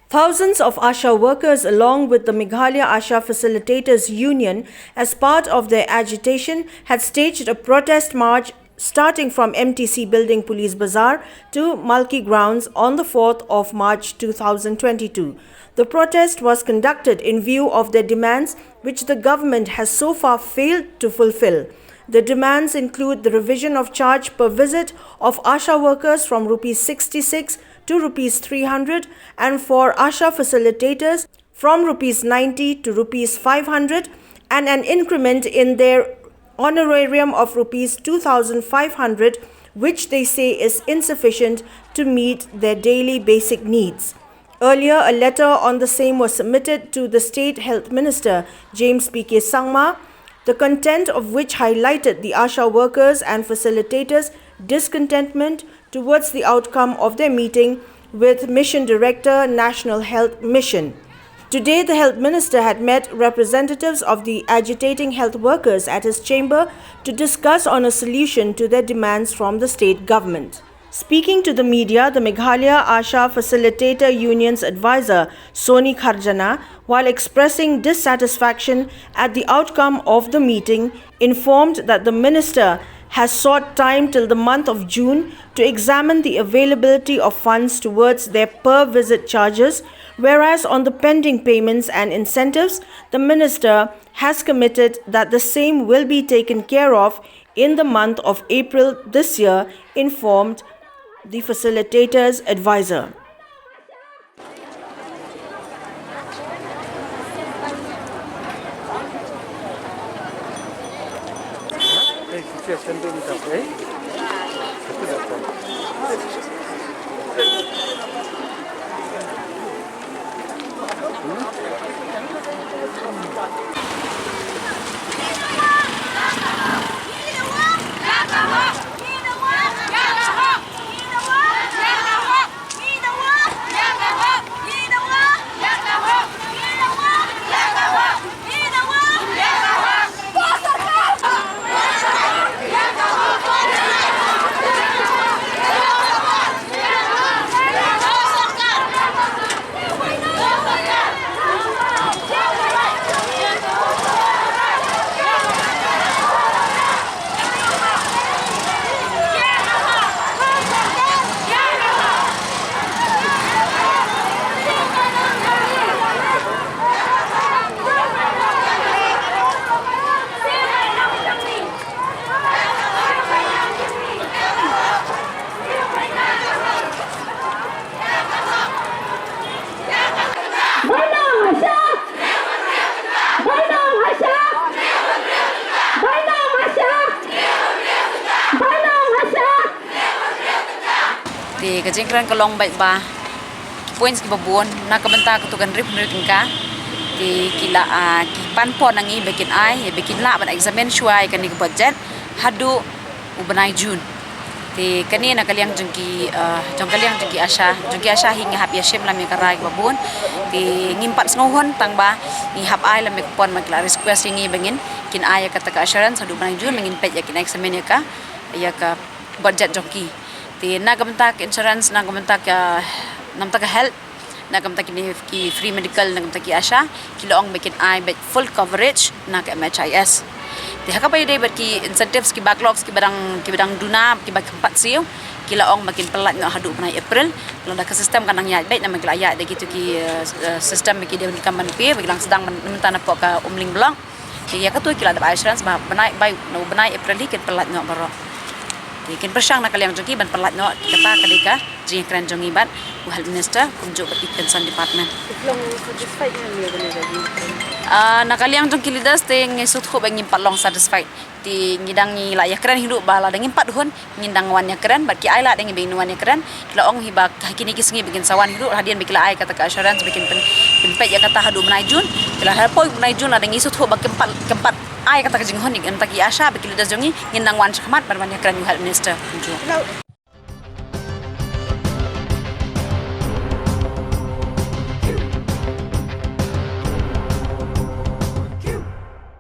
Thousands of Asha workers along with the Meghalaya Asha Facilitators Union as part of their agitation had staged a protest march starting from MTC Building Police Bazaar to MALKI grounds on the 4th of March 2022. The protest was conducted in view of their demands which the government has so far failed to fulfill. The demands include the revision of charge per visit of Asha workers from Rs 66 to Rs 300 and for Asha facilitators from Rs 90 to Rs 500 and an increment in their honourarium of Rs 2,500, which they say is insufficient to meet their daily basic needs. Earlier, a letter on the same was submitted to the State Health Minister, James P.K. SANGMA, the content of which highlighted the Asha workers and facilitators' discontentment towards the outcome of their meeting with Mission Director, National Health Mission. Today, the Health Minister had met representatives of the agitating health workers at his chamber to discuss on a solution to their demands from the state government. Speaking to the media, the Meghalaya Asha Facilitator Union's advisor, Soni Kharjana, while expressing dissatisfaction at the outcome of the meeting, informed that the minister has sought time till the month of June to examine the availability of funds towards their per-visit charges, whereas on the pending payments and incentives, the minister has committed that the same will be taken care of in the month of April this year, informed the facilitator's advisor. Di kejengkran kelong baik ba poin ski babon na kabenta ketukan rip nurikin ka di kila kipan pon nangi bikin ai bikin la ban examen shuai kan ni budget hadu ubenai Jun di kani na kaliang jengki kaliang jengki Asha hingga hap yashem lam karai babon di ngimpat sngohon tang ba ni hap ai lam pon makla request ngi bengin kin ai kata ka assurance hadu ubenai Jun mengin pej yakin examen ya ka budget jengki di na kementak insurance na kementak namtak health na kementak ki free medical na kementak Asha kiloong bikin ai full coverage na ke MHIS di hakapay day ki incentives ki backlogs ki badang duna ki bag empat siu kiloong makin pelat no hadu panai April kalau dah ke sistem kanang ya baik na maglaya de gitu ki sistem ki dia kan manpi bilang sedang mentana pok ka umling blong di ya katu kila da insurance ba banai baik no banai April ki pelat no baro Ikin persang nak kaliang jongi ban pelat no kata kadika jing kran jongi ban Health Minister kunjuk bagi concern department. Long satisfied ni ni nak kaliang jongi leaders te ngesut ho bang impat long satisfied ti ngidang ni la ya kran hidup bala dang impat hun ngindang wan ya kran baki ai la dang bing wan ya kran kila ong hiba kini kisngi bikin sawan hidup hadian bikila ai kata ka assurance bikin pen pet ya kata hadu menai Jun kila hapoi menai Jun la dang isut ho bak kempat ai kata ka jing honik entaki Asha bikila da jongi ngindang wan sakmat ban wan ya kran Health Minister kunjuk